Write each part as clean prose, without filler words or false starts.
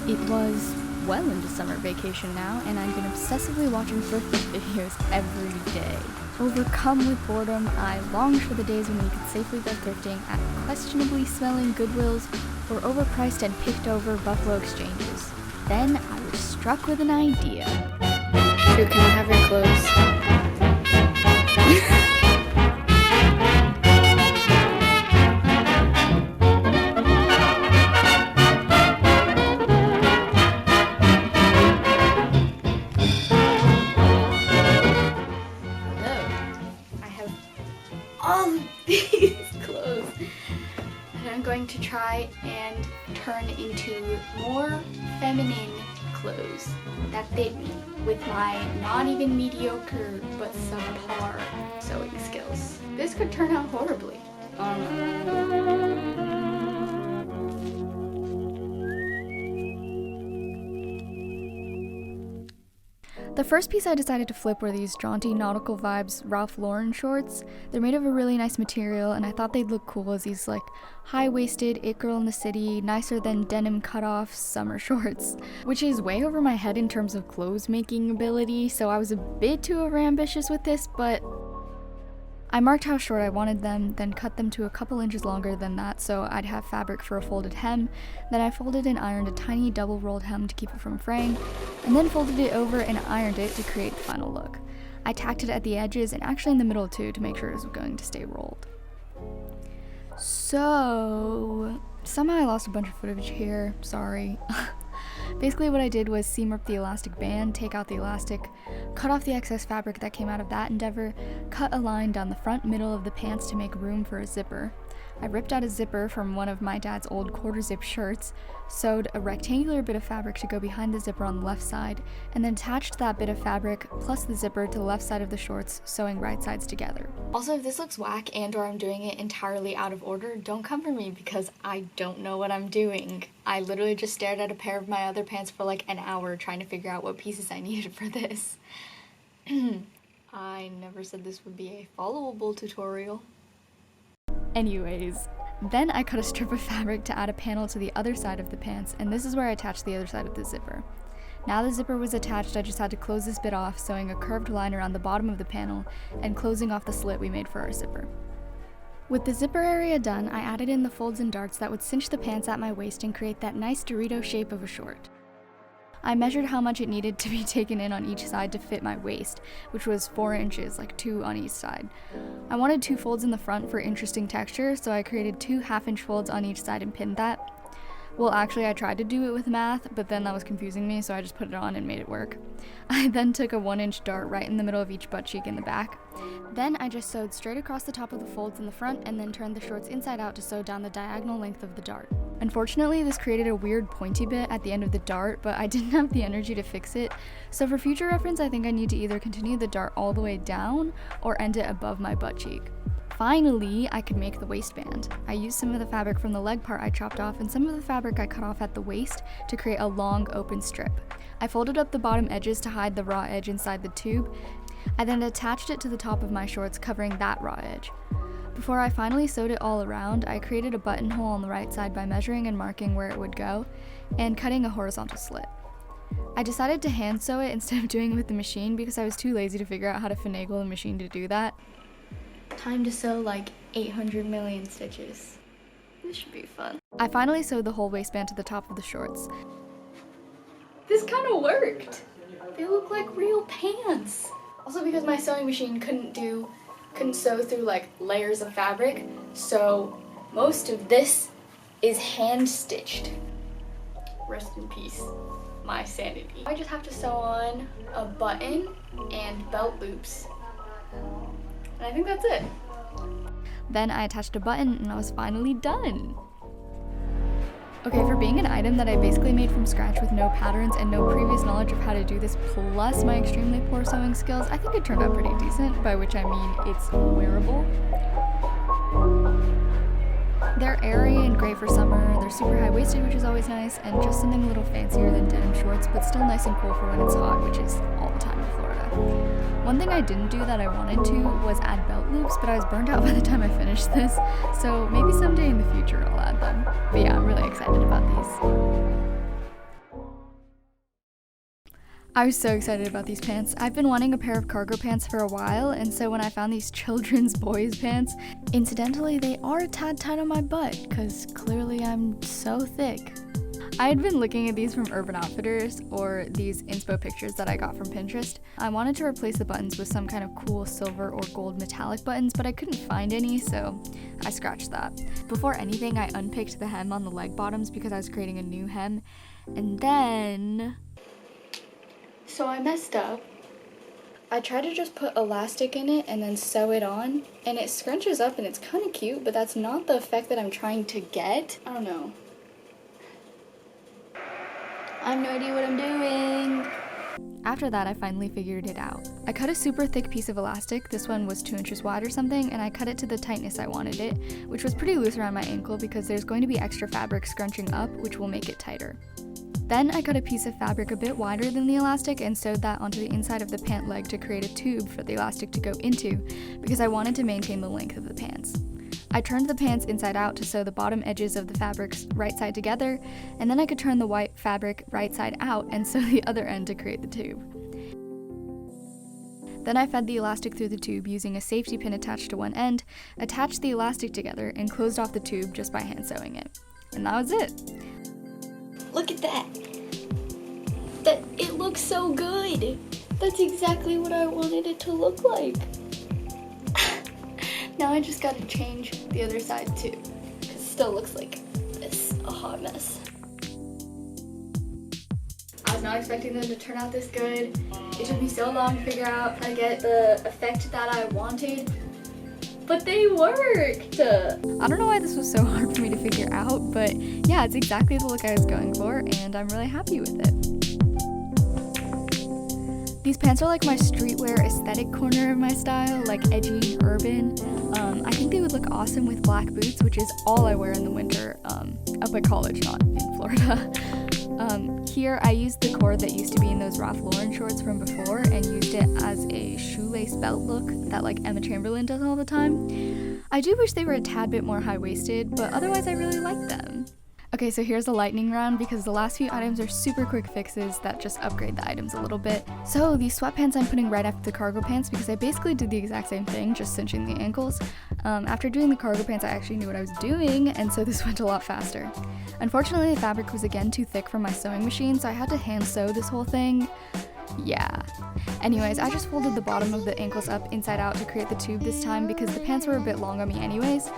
It was well into summer vacation now, and I've been obsessively watching thrift videos every day. Overcome with boredom, I longed for the days when we could safely go thrifting at questionably smelling Goodwills or overpriced and picked over Buffalo exchanges. Then I was struck with an idea. Dude, can I have your clothes? All of these clothes that I'm going to try and turn into more feminine clothes that fit me with my not even mediocre but subpar sewing skills. This could turn out horribly. The first piece I decided to flip were these jaunty nautical vibes Ralph Lauren shorts. They're made of a really nice material, and I thought they'd look cool as these like high-waisted it girl in the city, nicer than denim cutoff summer shorts, which is way over my head in terms of clothes making ability, so I was a bit too overambitious with this, but I marked how short I wanted them, then cut them to a couple inches longer than that so I'd have fabric for a folded hem. Then I folded and ironed a tiny double rolled hem to keep it from fraying, and then folded it over and ironed it to create the final look. I tacked it at the edges and actually in the middle too to make sure it was going to stay rolled. So somehow I lost a bunch of footage here, sorry. Basically what I did was seam rip the elastic band, take out the elastic, cut off the excess fabric that came out of that endeavor, cut a line down the front middle of the pants to make room for a zipper. I ripped out a zipper from one of my dad's old quarter zip shirts, sewed a rectangular bit of fabric to go behind the zipper on the left side, and then attached that bit of fabric plus the zipper to the left side of the shorts, sewing right sides together. Also, if this looks whack and or I'm doing it entirely out of order, don't come for me because I don't know what I'm doing. I literally just stared at a pair of my other pants for like an hour trying to figure out what pieces I needed for this. I never said this would be a followable tutorial. Anyways, then I cut a strip of fabric to add a panel to the other side of the pants, and this is where I attached the other side of the zipper. Now the zipper was attached, I just had to close this bit off, sewing a curved line around the bottom of the panel and closing off the slit we made for our zipper. With the zipper area done, I added in the folds and darts that would cinch the pants at my waist and create that nice Dorito shape of a short. I measured how much it needed to be taken in on each side to fit my waist, which was 4 inches, like 2 on each side. I wanted 2 folds in the front for interesting texture, so I created 2 half-inch folds on each side and pinned that. Well, actually I tried to do it with math, but then that was confusing me, so I just put it on and made it work. I then took a 1-inch dart right in the middle of each butt cheek in the back. Then I just sewed straight across the top of the folds in the front and then turned the shorts inside out to sew down the diagonal length of the dart. Unfortunately, this created a weird pointy bit at the end of the dart, but I didn't have the energy to fix it, so for future reference I think I need to either continue the dart all the way down or end it above my butt cheek. Finally, I could make the waistband. I used some of the fabric from the leg part I chopped off and some of the fabric I cut off at the waist to create a long open strip. I folded up the bottom edges to hide the raw edge inside the tube. I then attached it to the top of my shorts, covering that raw edge. Before I finally sewed it all around, I created a buttonhole on the right side by measuring and marking where it would go, and cutting a horizontal slit. I decided to hand sew it instead of doing it with the machine because I was too lazy to figure out how to finagle the machine to do that. Time to sew like 800 million stitches. This should be fun. I finally sewed the whole waistband to the top of the shorts. This kind of worked. They look like real pants. Also because my sewing machine couldn't sew through like layers of fabric, so most of this is hand stitched. Rest in peace, my sanity. I just have to sew on a button and belt loops. And I think that's it. Then I attached a button and I was finally done. Okay, for being an item that I basically made from scratch with no patterns and no previous knowledge of how to do this, plus my extremely poor sewing skills, I think it turned out pretty decent, by which I mean it's wearable. They're airy and great for summer, they're super high-waisted, which is always nice, and just something a little fancier than denim shorts, but still nice and cool for when it's hot, which is all the time in Florida. One thing I didn't do that I wanted to was add belt loops, but I was burned out by the time I finished this, so maybe someday in the future I'll add them. But yeah, I'm really excited about these. I was so excited about these pants. I've been wanting a pair of cargo pants for a while, and so when I found these children's boys pants, incidentally, they are a tad tight on my butt, because clearly I'm so thick. I had been looking at these from Urban Outfitters, or these inspo pictures that I got from Pinterest. I wanted to replace the buttons with some kind of cool silver or gold metallic buttons, but I couldn't find any, so I scratched that. Before anything, I unpicked the hem on the leg bottoms because I was creating a new hem, and then... So I messed up. I tried to just put elastic in it and then sew it on, and it scrunches up and it's kind of cute, but that's not the effect that I'm trying to get. I don't know. I have no idea what I'm doing. After that, I finally figured it out. I cut a super thick piece of elastic. This one was 2 inches wide or something, and I cut it to the tightness I wanted it, which was pretty loose around my ankle because there's going to be extra fabric scrunching up, which will make it tighter. Then I cut a piece of fabric a bit wider than the elastic and sewed that onto the inside of the pant leg to create a tube for the elastic to go into because I wanted to maintain the length of the pants. I turned the pants inside out to sew the bottom edges of the fabrics right side together, and then I could turn the white fabric right side out and sew the other end to create the tube. Then I fed the elastic through the tube using a safety pin attached to one end, attached the elastic together, and closed off the tube just by hand sewing it. And that was it. Look at that! It looks so good! That's exactly what I wanted it to look like. Now I just gotta change the other side too, because it still looks like this, a hot mess. I was not expecting them to turn out this good. It took me so long to figure out how to get the effect that I wanted, but they worked! I don't know why this was so hard for me to figure out, but yeah, it's exactly the look I was going for, and I'm really happy with it. These pants are like my streetwear aesthetic corner of my style, like edgy and urban. I think they would look awesome with black boots, which is all I wear in the winter, up at college, not in Florida. Here I used the cord that used to be in those Ralph Lauren shorts from before and used it as a shoelace belt look that like Emma Chamberlain does all the time. I do wish they were a tad bit more high-waisted, but otherwise I really like them. Okay, so here's a lightning round because the last few items are super quick fixes that just upgrade the items a little bit. So these sweatpants I'm putting right after the cargo pants because I basically did the exact same thing, just cinching the ankles. After doing the cargo pants, I actually knew what I was doing, and so this went a lot faster. Unfortunately, the fabric was again too thick for my sewing machine, so I had to hand sew this whole thing. Yeah. Anyways, I just folded the bottom of the ankles up inside out to create the tube this time because the pants were a bit long on me anyways.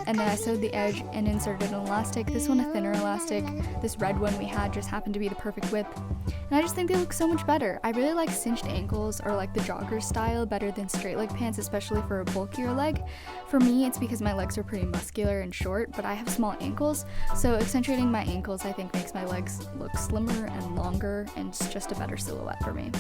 And then I sewed the edge and inserted an elastic. This one a thinner elastic. This red one we had just happened to be the perfect width. And I just think they look so much better. I really like cinched ankles or like the jogger style better than straight leg pants, especially for a bulkier leg. For me, it's because my legs are pretty muscular and short, but I have small ankles, so accentuating my ankles I think makes my legs look slimmer and longer, and it's just a better silhouette for me.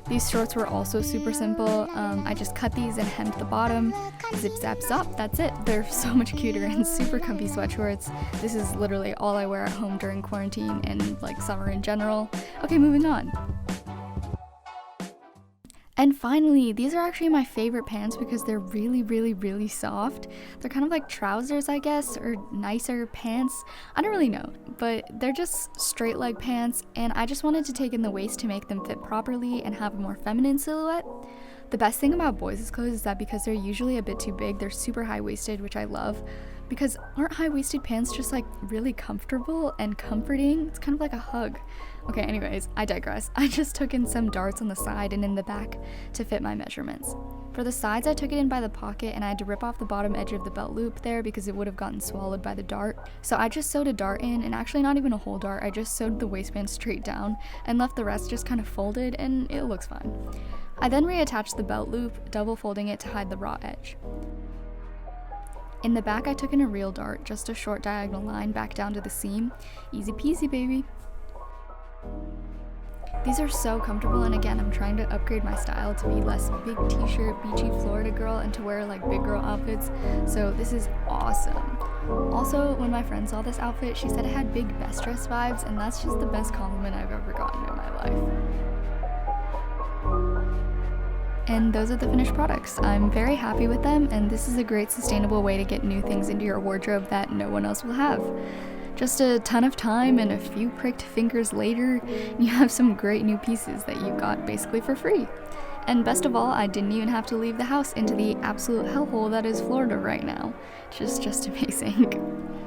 These shorts were also super simple. I just cut these and hemmed the bottom. Zip zap zop, that's it. They're so much cuter and super comfy sweatshorts. This is literally all I wear at home during quarantine and like summer in general. Okay, moving on. And finally, these are actually my favorite pants because they're really, really, really soft. They're kind of like trousers, I guess, or nicer pants. I don't really know, but they're just straight leg pants, and I just wanted to take in the waist to make them fit properly and have a more feminine silhouette. The best thing about boys' clothes is that because they're usually a bit too big, they're super high-waisted, which I love. Because aren't high-waisted pants just like really comfortable and comforting? It's kind of like a hug. Okay, anyways, I digress. I just took in some darts on the side and in the back to fit my measurements. For the sides, I took it in by the pocket and I had to rip off the bottom edge of the belt loop there because it would have gotten swallowed by the dart. So I just sewed a dart in, and actually not even a whole dart, I just sewed the waistband straight down and left the rest just kind of folded, and it looks fine. I then reattached the belt loop, double folding it to hide the raw edge. In the back, I took in a real dart, just a short diagonal line back down to the seam. Easy peasy, baby. These are so comfortable, and again, I'm trying to upgrade my style to be less big t-shirt, beachy Florida girl, and to wear like big girl outfits, so this is awesome. Also, when my friend saw this outfit, she said it had big best dress vibes, and that's just the best compliment I've ever gotten in my life. And those are the finished products. I'm very happy with them, and this is a great sustainable way to get new things into your wardrobe that no one else will have. Just a ton of time and a few pricked fingers later, you have some great new pieces that you got basically for free. And best of all, I didn't even have to leave the house into the absolute hellhole that is Florida right now, which is just amazing.